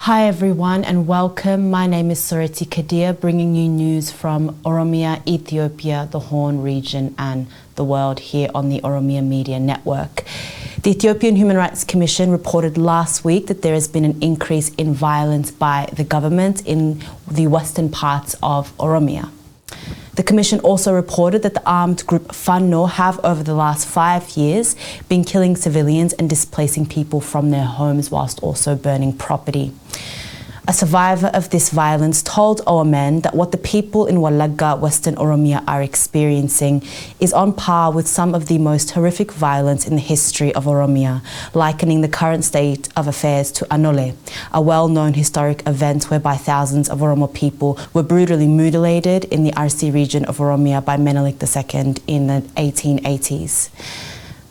Hi everyone and welcome. My name is Soreti Kadir, bringing you news from Oromia, Ethiopia, the Horn region and the world here on the Oromia Media Network. The Ethiopian Human Rights Commission reported last week that there has been an increase in violence by the government in the western parts of Oromia. The Commission also reported that the armed group Fanno have over the last 5 years been killing civilians and displacing people from their homes whilst also burning property. A survivor of this violence told OMN that what the people in Wolaita, Western Oromia are experiencing is on par with some of the most horrific violence in the history of Oromia, likening the current state of affairs to Anole, a well-known historic event whereby thousands of Oromo people were brutally mutilated in the RC region of Oromia by Menelik II in the 1880s.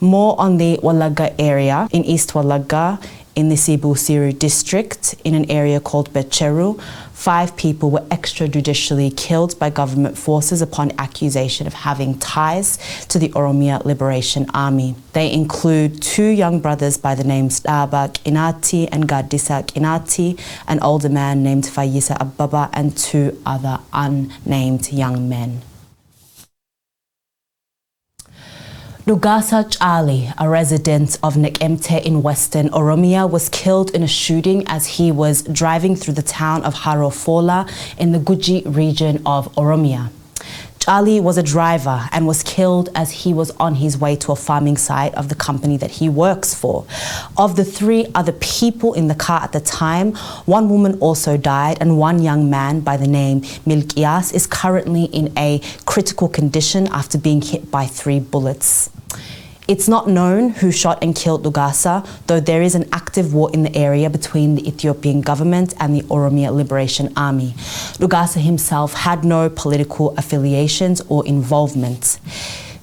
More on the Wolaita area in East Wolaita, in the Sibu-Siru district, in an area called Becheru, 5 people were extrajudicially killed by government forces upon accusation of having ties to the Oromia Liberation Army. They include 2 young brothers by the names Dabak Inati and Gadisa Inati, an older man named Fayisa Ababa, and 2 other unnamed young men. Lugasa Chali, a resident of Nekemte in Western Oromia, was killed in a shooting as he was driving through the town of Harofola in the Guji region of Oromia. Chali was a driver and was killed as he was on his way to a farming site of the company that he works for. Of the 3 other people in the car at the time, 1 woman also died and 1 young man by the name Milkias is currently in a critical condition after being hit by 3 bullets. It's not known who shot and killed Lugasa, though there is an active war in the area between the Ethiopian government and the Oromia Liberation Army. Lugasa himself had no political affiliations or involvement.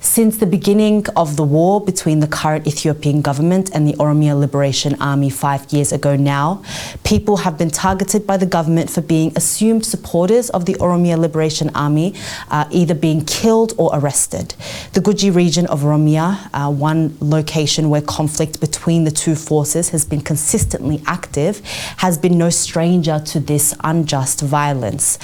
Since the beginning of the war between the current Ethiopian government and the Oromia Liberation Army 5 years ago now, people have been targeted by the government for being assumed supporters of the Oromia Liberation Army, either being killed or arrested. The Guji region of Oromia, one location where conflict between the 2 forces has been consistently active, has been no stranger to this unjust violence.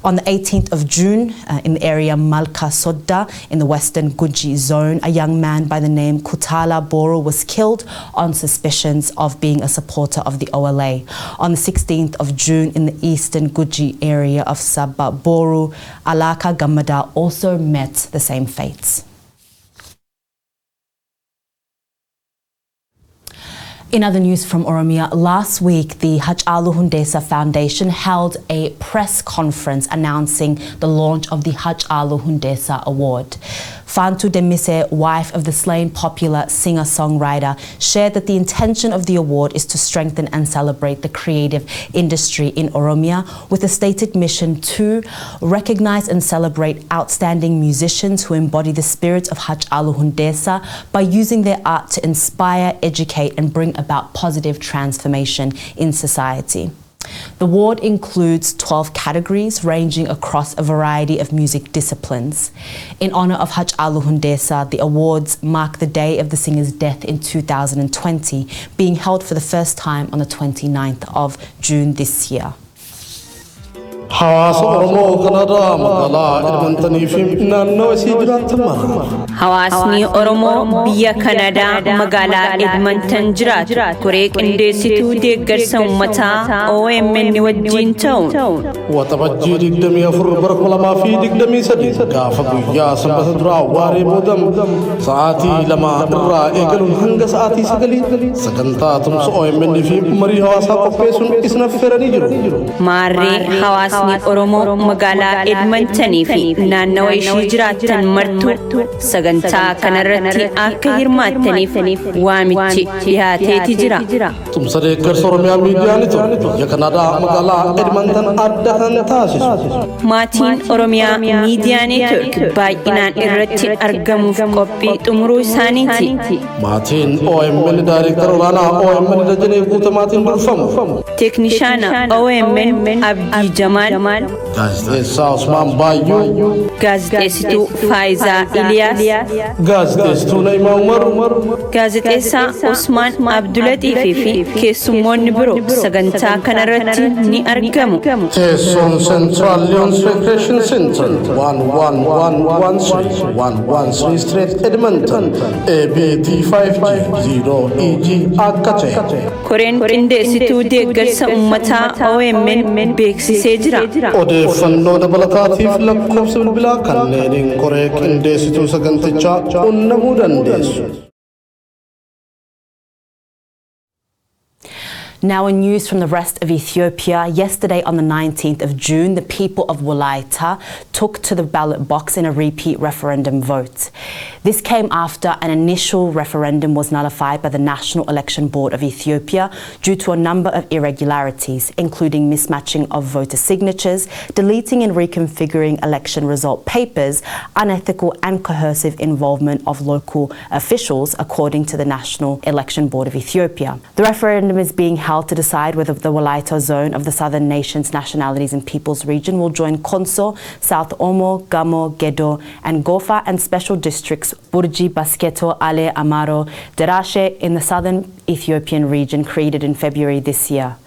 On the 18th of June, in the area Malka Sodda in the western Guji zone, a young man by the name Kutala Boro was killed on suspicions of being a supporter of the OLA. On the 16th of June, in the eastern Guji area of Sabba Boru, Alaka Gamada also met the same fates. In other news from Oromia, last week the Hachalu Hundesa Foundation held a press conference announcing the launch of the Hachalu Hundesa Award. Fantu Demise, wife of the slain popular singer-songwriter, shared that the intention of the award is to strengthen and celebrate the creative industry in Oromia with a stated mission to recognize and celebrate outstanding musicians who embody the spirit of Hachalu Hundesa by using their art to inspire, educate and bring about positive transformation in society. The award includes 12 categories ranging across a variety of music disciplines. In honor of Hachalu Hundesa, the awards mark the day of the singer's death in 2020, being held for the first time on the 29th of June this year. Hawaasni Oromoo biyya Kanadaa magaalaa Edmonton jiraatu koree qindeessituu deeggarsa uummataa OMN wajjin ta'uun waxabajjii 24 bara 2023 gaafa guyyaa sanbata duraa waaree boodam sa'aatii 2 irraa eegaluun hanga sa'aatii 9 sagantaa tumsa OMN fi marii hawaasaa qopheessuun isna affeeranii jiru. Maarree hawaasni Oromoo magaalaa Edmonton fi naannawa ishee jiraatan martuu sagantaa kanarratti akka hirmaattaniif waamichi dhiyaateeti jira. Tumsa deeggarsa Oromiyaa miidiyaan biyya Kanadaa magaalaa Edmonton adda kan taasisu. Maatiin Oromiyaa Miidiyaa Neetwork baay'inaan irratti argamuuf qophii xumuruu isaaniiti. Maatiin OMN Daayireektar olaanaa OMN Dajanee Guutamaatiin durfamu. Teeknishaana OMN Abdii Jamaal gaazexeessaa Usmaan Baayyuu, gaazexeessituu Faayizaa Iliyaas, gaazexeessituu Na'imaa Umar, gaazexeessaa Usmaan Abdulaxiifii fi keessummoonni biroo sagantaa kanarratti ni argamu. teessoon Central Leon Recreation Center 11113 Street Edmonton ABT 5G0EG akka ta'e Koreen qindeessituu deeggarsa uummataa OMN beeksisee jira. odeeffannoo dabalataatiif lakkoofsa bilbilaa kanneeniin koree qindeessituu sagantichaa qunnamuu dandeessu. Now in news from the rest of Ethiopia, yesterday on the 19th of June, the people of Wolaita took to the ballot box in a repeat referendum vote. This came after an initial referendum was nullified by the National Election Board of Ethiopia due to a number of irregularities, including mismatching of voter signatures, deleting and reconfiguring election result papers, unethical and coercive involvement of local officials, according to the National Election Board of Ethiopia. The referendum is being held to decide whether the Wolaita zone of the Southern Nations, Nationalities and Peoples region will join Konso, South Omo, Gamo, Gedo and Gofa and special districts Burji, Basketo, Ale, Amaro, Derashe in the southern Ethiopian region created in February this year.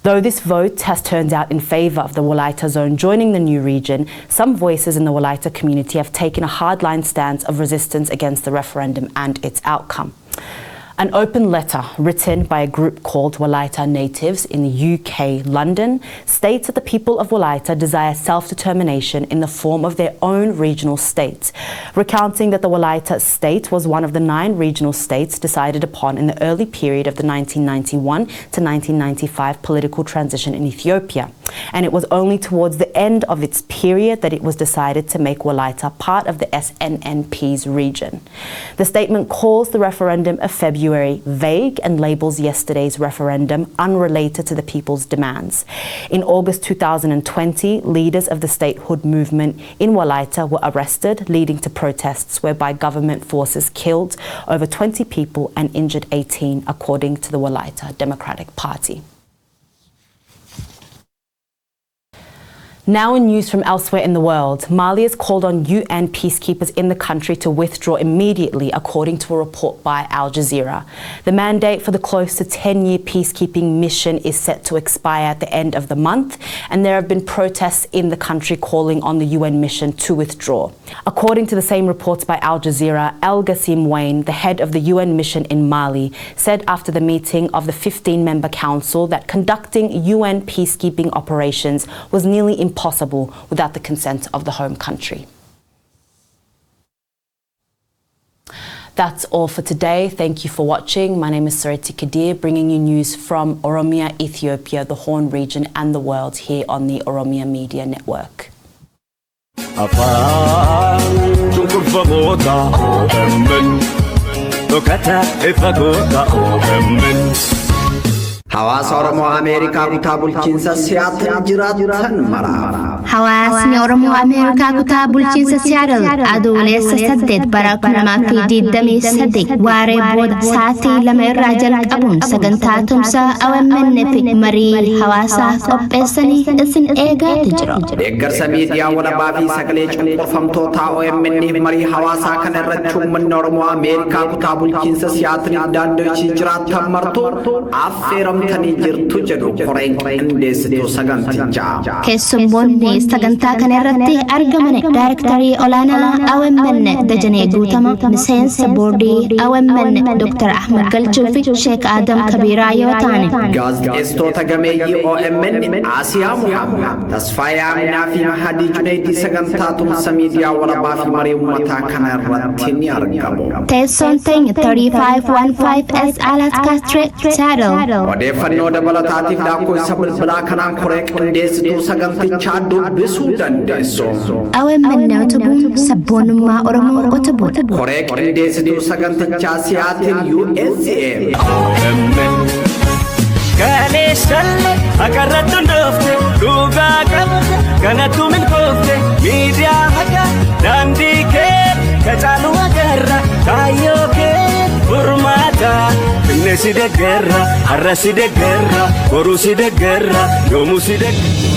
Though this vote has turned out in favour of the Wolaita zone joining the new region, some voices in the Wolaita community have taken a hardline stance of resistance against the referendum and its outcome. An open letter written by a group called Wolaita Natives in the UK, London, states that the people of Wolaita desire self-determination in the form of their own regional state, recounting that the Wolaita state was one of the 9 regional states decided upon in the early period of the 1991 to 1995 political transition in Ethiopia. And it was only towards the end of its period that it was decided to make Wolaita part of the SNNP's region. The statement calls the referendum of February vague and labels yesterday's referendum unrelated to the people's demands. In August 2020, leaders of the statehood movement in Wolaita were arrested, leading to protests whereby government forces killed over 20 people and injured 18, according to the Wolaita Democratic Party. Now in news from elsewhere in the world, Mali has called on UN peacekeepers in the country to withdraw immediately, according to a report by Al Jazeera. The mandate for the close to 10-year peacekeeping mission is set to expire at the end of the month, and there have been protests in the country calling on the UN mission to withdraw. According to the same reports by Al Jazeera, El Gassim Wayne, the head of the UN mission in Mali, said after the meeting of the 15-member council that conducting UN peacekeeping operations was nearly impossible without the consent of the home country. That's all for today. Thank you for watching. My name is Sarati Kadir, bringing you news from Oromia, Ethiopia, the Horn region and the world here on the Oromia Media Network. حواس أورمو أمريكا كتاب الجنس سياتل جراتن مرا حواس أورمو أمريكا كتاب الجنس سياتل أدوليس سدد براكنا ما في دي دمي سدد واري بود ساتي لما الرجل أبون سجنتاتهم سا أو من في مري حواسا قبسني اسن إيجا تجرو إيجر سميديا ولا بافي سكليش قرفم توتا أو من مري حواسا كان الرجل من أورمو أمريكا كتاب الجنس سياتل داندوش جراتن مرتو أفيرم تنيجر تجرو قرين إنديستو سجنتجا كسبوني سجنتا كان الرتي أرجمني دايركتوري أولانا أو من دجني جوتما مسين سبوردي أو من دكتور أحمد قلتشوفي شيخ آدم كبيرة يوتاني غاز استو تجمعي OMN آسيا محمد تصفيا منا في محدي جنيدي سجنتاتم سميديا وربا في مريم متا كان الرتيني أرجمو تيسون تين 3515 S Alaska Street Saddle Fannoo dabalataatiif daakuu isa bilbilaa kanaan koree qindeessituu sagantichaa dubbisuu dandeessu. OMN utubuun sabboonummaa Oromoo utubuudha. Koree qindeessituu sagantichaa siyaatiin USA. Kaleeshalle akarrattu ndoofte dhugaa qabate kanattu milkoofte miidiyaa haqa daandii kee kacaalu agarra kaayyoo kee furmaata. Nesi de guerra, arrasi de guerra, corusi de guerra, yomusi de guerra.